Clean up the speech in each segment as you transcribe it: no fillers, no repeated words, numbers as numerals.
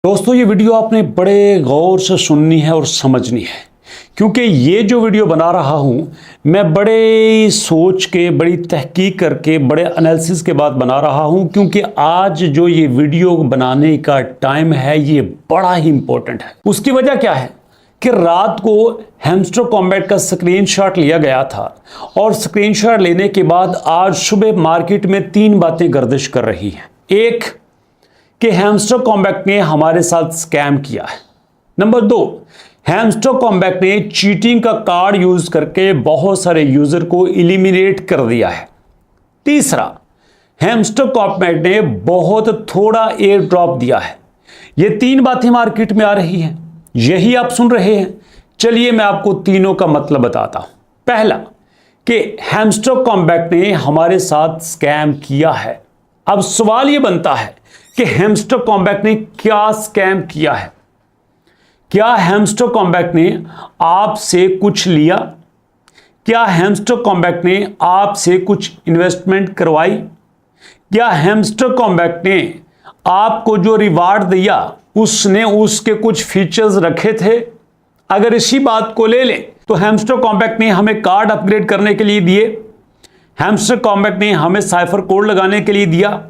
दोस्तों ये वीडियो आपने बड़े गौर से सुननी है और समझनी है, क्योंकि ये जो वीडियो बना रहा हूँ मैं बड़े सोच के, बड़ी तहकीक करके, बड़े एनालिसिस के बाद बना रहा हूँ। क्योंकि आज जो ये वीडियो बनाने का टाइम है ये बड़ा ही इंपॉर्टेंट है। उसकी वजह क्या है कि रात को हैमस्टर कॉम्बैट का स्क्रीनशॉट लिया गया था और स्क्रीनशॉट लेने के बाद आज सुबह मार्केट में 3 बातें गर्दिश कर रही हैं। एक कि हैमस्टर कॉम्बैट ने हमारे साथ स्कैम किया है। नंबर 2, हैमस्टर कॉम्बैट ने चीटिंग का कार्ड यूज करके बहुत सारे यूजर को एलिमिनेट कर दिया है। तीसरा, हैमस्टर कॉम्बैट ने बहुत थोड़ा एयर ड्रॉप दिया है। ये 3 बातें मार्केट में आ रही हैं, यही आप सुन रहे हैं। चलिए मैं आपको तीनों का मतलब बताता हूं। पहला कि हैमस्टर कॉम्बैट ने हमारे साथ स्कैम किया है। अब सवाल यह बनता है कि हैमस्टर कॉम्बैट ने क्या स्कैम किया है। क्या हैमस्टर कॉम्बैट ने आपसे कुछ लिया? क्या हैमस्टर कॉम्बैट ने आपसे कुछ इन्वेस्टमेंट करवाई? क्या हैमस्टर कॉम्बैट ने आपको जो रिवार्ड दिया उसने उसके कुछ फीचर्स रखे थे? अगर इसी बात को ले लें तो हैमस्टर कॉम्बैट ने हमें कार्ड अपग्रेड करने के लिए दिए, हैमस्टर कॉम्बैट ने हमें साइफर कोड लगाने के लिए दिया,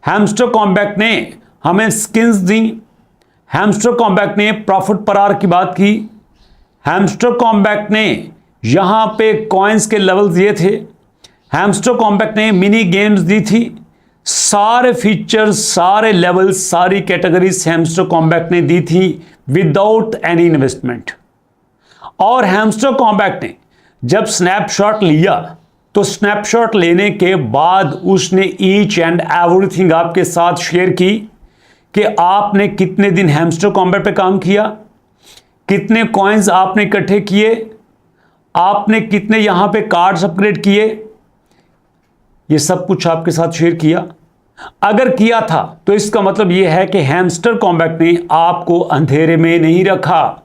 हैमस्टर कॉम्बैट ने हमें स्किन्स दी, हैमस्टर कॉम्बैट ने प्रॉफिट पर आवर की बात की, हैमस्टर कॉम्बैट ने यहां पे कॉइन्स के लेवल्स दिए थे, हैमस्टर कॉम्बैट ने मिनी गेम्स दी थी। सारे फीचर्स, सारे लेवल्स, सारी कैटेगरीज हैमस्टर कॉम्बैट ने दी थी विदाउट एनी इन्वेस्टमेंट। और हैमस्टर कॉम्बैट ने जब स्नैपशॉट लिया तो स्नैपशॉट लेने के बाद उसने ईच एंड एवरीथिंग आपके साथ शेयर की कि आपने कितने दिन हैमस्टर कॉम्बैट पे काम किया, कितने कॉइन्स आपने इकट्ठे किए, आपने कितने यहां पे कार्ड्स अपग्रेड किए, ये सब कुछ आपके साथ शेयर किया। अगर किया था तो इसका मतलब यह है कि हैमस्टर कॉम्बैट ने आपको अंधेरे में नहीं रखा।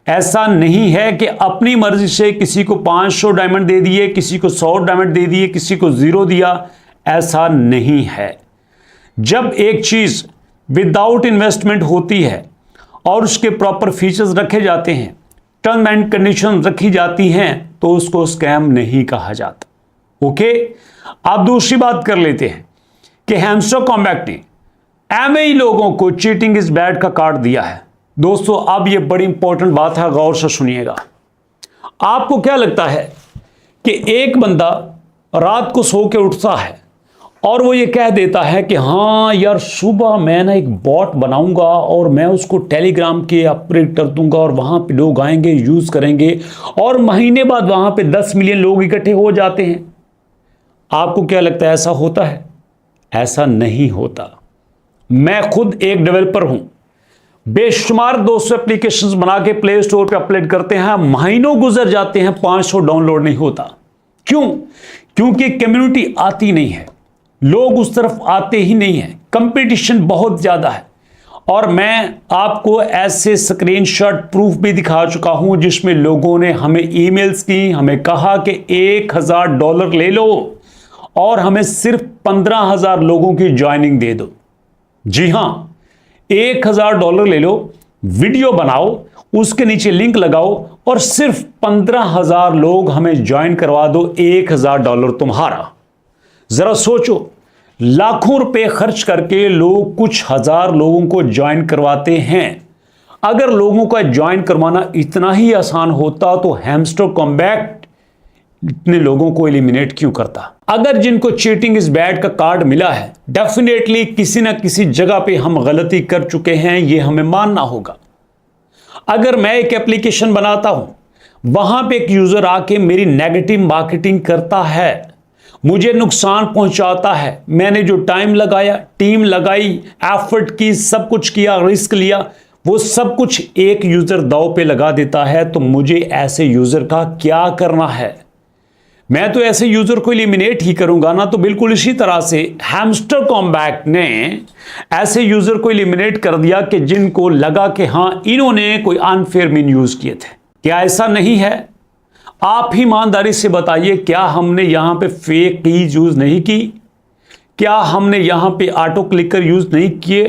ऐसा नहीं है कि अपनी मर्जी से किसी को 500 डायमंड दे दिए, किसी को 100 डायमंड दे दिए, किसी को 0 दिया। ऐसा नहीं है। जब एक चीज विदाउट इन्वेस्टमेंट होती है और उसके प्रॉपर फीचर्स रखे जाते हैं, टर्म एंड कंडीशन रखी जाती हैं, तो उसको स्कैम नहीं कहा जाता। ओके, अब दूसरी बात कर लेते हैं कि हैमस्टर कॉम्बैट ने एमए लोगों को चीटिंग इज बैड का कार्ड दिया है। दोस्तों अब यह बड़ी इंपॉर्टेंट बात है, गौर से सुनिएगा। आपको क्या लगता है कि एक बंदा रात को सो के उठता है और वो ये कह देता है कि हाँ यार सुबह मैं ना एक बॉट बनाऊंगा और मैं उसको टेलीग्राम के अपग्रेड कर दूंगा और वहां पे लोग आएंगे, यूज करेंगे, और महीने बाद वहां पे 10 मिलियन लोग इकट्ठे हो जाते हैं। आपको क्या लगता है ऐसा होता है? ऐसा नहीं होता। मैं खुद एक डेवलपर हूं, बेशुमार 200 एप्लीकेशंस बना के प्ले स्टोर पे अपलोड करते हैं, महीनों गुजर जाते हैं, 500 डाउनलोड नहीं होता। क्यों? क्योंकि कम्युनिटी आती नहीं है, लोग उस तरफ आते ही नहीं है, कंपटीशन बहुत ज्यादा है। और मैं आपको ऐसे स्क्रीनशॉट प्रूफ भी दिखा चुका हूं जिसमें लोगों ने हमें ईमेल्स की, हमें कहा कि $1000 ले लो और हमें सिर्फ 15,000 लोगों की ज्वाइनिंग दे दो। जी हां, $1000 ले लो, वीडियो बनाओ, उसके नीचे लिंक लगाओ और सिर्फ 15,000 लोग हमें ज्वाइन करवा दो, $1000 तुम्हारा। जरा सोचो, लाखों रुपए खर्च करके लोग कुछ हजार लोगों को ज्वाइन करवाते हैं। अगर लोगों का ज्वाइन करवाना इतना ही आसान होता तो हैमस्टर कॉम्बैट इतने लोगों को एलिमिनेट क्यों करता? अगर जिनको चीटिंग इज बैड का कार्ड मिला है, डेफिनेटली किसी ना किसी जगह पे हम गलती कर चुके हैं, यह हमें मानना होगा। अगर मैं एक एप्लीकेशन बनाता हूं, वहां पे एक यूजर आके मेरी नेगेटिव मार्केटिंग करता है, मुझे नुकसान पहुंचाता है, मैंने जो टाइम लगाया, टीम लगाई, एफर्ट की, सब कुछ किया, रिस्क लिया, वो सब कुछ एक यूजर दांव पे लगा देता है, तो मुझे ऐसे यूजर का क्या करना है? मैं तो ऐसे यूजर को एलिमिनेट ही करूंगा ना। तो बिल्कुल इसी तरह से हैमस्टर कॉम्बैट ने ऐसे यूजर को एलिमिनेट कर दिया कि जिनको लगा कि हां इन्होंने कोई अनफेयर मीन यूज किए थे। क्या ऐसा नहीं है? आप ही ईमानदारी से बताइए, क्या हमने यहां पे फेक कीज यूज नहीं की? क्या हमने यहां पे ऑटो क्लिकर यूज नहीं किए?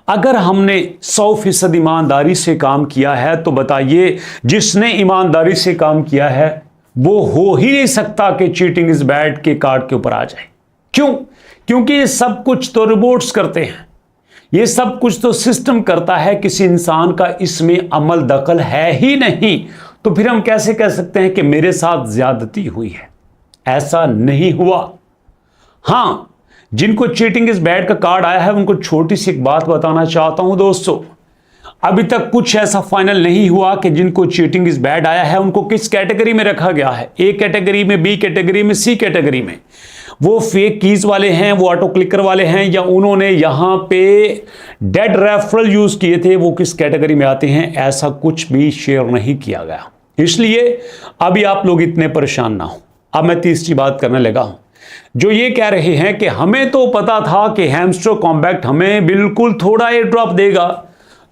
अगर हमने 100% ईमानदारी से काम किया है तो बताइए, जिसने ईमानदारी से काम किया है वो हो ही नहीं सकता कि चीटिंग इज बैड के कार्ड के ऊपर आ जाए। क्यों? क्योंकि ये सब कुछ तो रोबोट्स करते हैं, ये सब कुछ तो सिस्टम करता है, किसी इंसान का इसमें अमल दखल है ही नहीं। तो फिर हम कैसे कह सकते हैं कि मेरे साथ ज्यादती हुई है? ऐसा नहीं हुआ। हां, जिनको चीटिंग इज बैड का कार्ड आया है उनको छोटी सी एक बात बताना चाहता हूं दोस्तों। अभी तक कुछ ऐसा फाइनल नहीं हुआ कि जिनको चीटिंग इज बैड आया है उनको किस कैटेगरी में रखा गया है, ए कैटेगरी में, बी कैटेगरी में, सी कैटेगरी में। वो फेक कीज वाले हैं, वो ऑटो क्लिकर वाले हैं, या उन्होंने यहां पे डेड रेफरल यूज किए थे, वो किस कैटेगरी में आते हैं, ऐसा कुछ भी शेयर नहीं किया गया। इसलिए अभी आप लोग इतने परेशान ना हो। अब मैं तीसरी बात करने लगा हूं। जो ये कह रहे हैं कि हमें तो पता था कि हैमस्टर कॉम्पैक्ट हमें बिल्कुल थोड़ा एयर ड्रॉप देगा,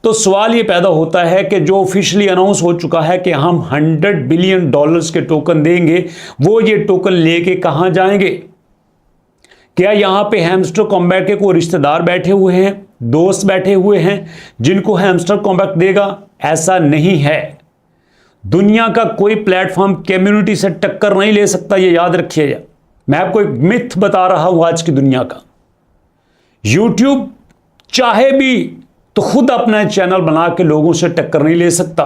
तो सवाल ये पैदा होता है कि जो ऑफिशियली अनाउंस हो चुका है कि हम $100 बिलियन के टोकन देंगे, वो ये टोकन लेके कहां जाएंगे? क्या यहां पे हैमस्टर कॉम्पैक्ट के कोई रिश्तेदार बैठे हुए हैं, दोस्त बैठे हुए हैं जिनको हैमस्टर कॉम्पैक्ट देगा? ऐसा नहीं है। दुनिया का कोई प्लेटफॉर्म कम्युनिटी से टक्कर नहीं ले सकता, ये याद रखिएगा। मैं आपको एक मिथ बता रहा हूं आज की दुनिया का। YouTube चाहे भी तो खुद अपना चैनल बना के लोगों से टक्कर नहीं ले सकता।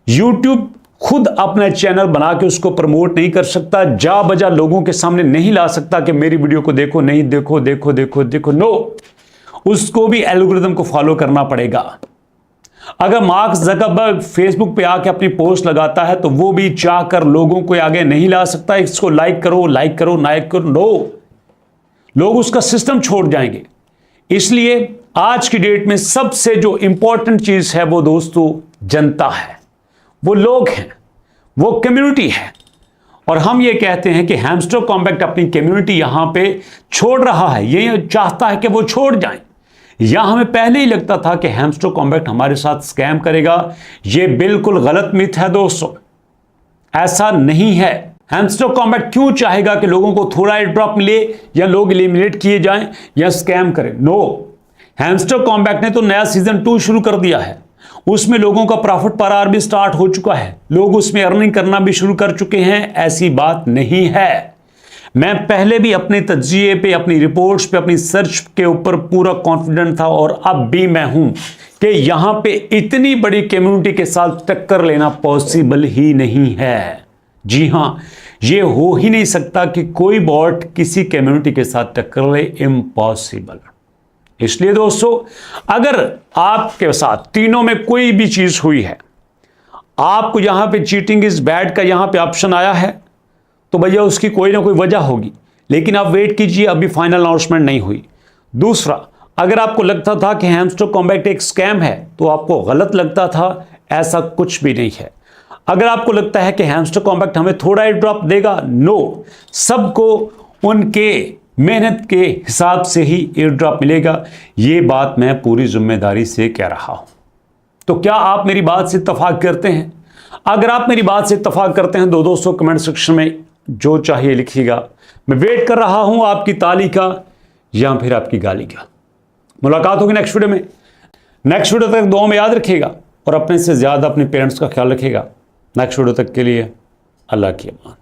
YouTube खुद अपना चैनल बना के उसको प्रमोट नहीं कर सकता, जा बजा लोगों के सामने नहीं ला सकता कि मेरी वीडियो को देखो, नहीं देखो, देखो देखो देखो। नो, उसको भी एल्गोरिथम को फॉलो करना पड़ेगा। अगर मार्क ज़करबर्ग फेसबुक पे आके अपनी पोस्ट लगाता है तो वो भी चाह कर लोगों को आगे नहीं ला सकता, इसको लाइक करो, लाइक करो, लाइक करो। नो, लोग उसका सिस्टम छोड़ जाएंगे। इसलिए आज की डेट में सबसे जो इंपॉर्टेंट चीज है वो दोस्तों जनता है, वो लोग हैं, वो कम्युनिटी है। और हम ये कहते हैं कि हैमस्टर कॉम्पैक्ट अपनी कम्युनिटी यहां पे छोड़ रहा है, ये चाहता है कि वो छोड़ जाए। या हमें पहले ही लगता था कि हैमस्टर कॉम्पैक्ट हमारे साथ स्कैम करेगा। ये बिल्कुल गलत मिथ है दोस्तों, ऐसा नहीं है। हैमस्टर कॉम्पैक्ट क्यों चाहेगा कि लोगों को थोड़ा एयर ड्रॉप मिले या लोग एलिमिनेट किए जाएं या स्कैम करें? नो, हैमस्टर कॉम्पैक्ट ने तो नया सीजन 2 शुरू कर दिया है, उसमें लोगों का प्रॉफिट पर आवर भी स्टार्ट हो चुका है, लोग उसमें अर्निंग करना भी शुरू कर चुके हैं। ऐसी बात नहीं है। मैं पहले भी अपने तज्जिए पे, अपनी रिपोर्ट्स पे, अपनी सर्च के ऊपर पूरा कॉन्फिडेंट था और अब भी मैं हूं कि यहां पे इतनी बड़ी कम्युनिटी के साथ टक्कर लेना पॉसिबल ही नहीं है। जी हां, ये हो ही नहीं सकता कि कोई बॉट किसी कम्युनिटी के साथ टक्कर ले, इम्पॉसिबल। इसलिए दोस्तों, अगर आपके साथ तीनों में कोई भी चीज हुई है, आपको यहां पे चीटिंग इज बैड का यहां पे ऑप्शन आया है, तो भैया उसकी कोई ना कोई वजह होगी, लेकिन आप वेट कीजिए, अभी फाइनल अनाउंसमेंट नहीं हुई। दूसरा, अगर आपको लगता था कि हैमस्टर कॉम्पैक्ट एक स्कैम है तो आपको गलत लगता था, ऐसा कुछ भी नहीं है। अगर आपको लगता है कि हैमस्टर कॉम्पैक्ट हमें थोड़ा एयर ड्रॉप देगा, नो, सबको उनके मेहनत के हिसाब से ही एयर ड्रॉप मिलेगा। ये बात मैं पूरी जिम्मेदारी से कह रहा हूं। तो क्या आप मेरी बात से इत्तफाक करते हैं? अगर आप मेरी बात से इत्तफाक करते हैं तो दोस्तों कमेंट सेक्शन में जो चाहिए लिखिएगा। मैं वेट कर रहा हूं आपकी ताली का या फिर आपकी गाली का। मुलाकात होगी नेक्स्ट वीडियो में। नेक्स्ट वीडियो तक दुआ में याद रखिएगा और अपने से ज्यादा अपने पेरेंट्स का ख्याल रखिएगा। नेक्स्ट वीडियो तक के लिए अल्लाह की अमान।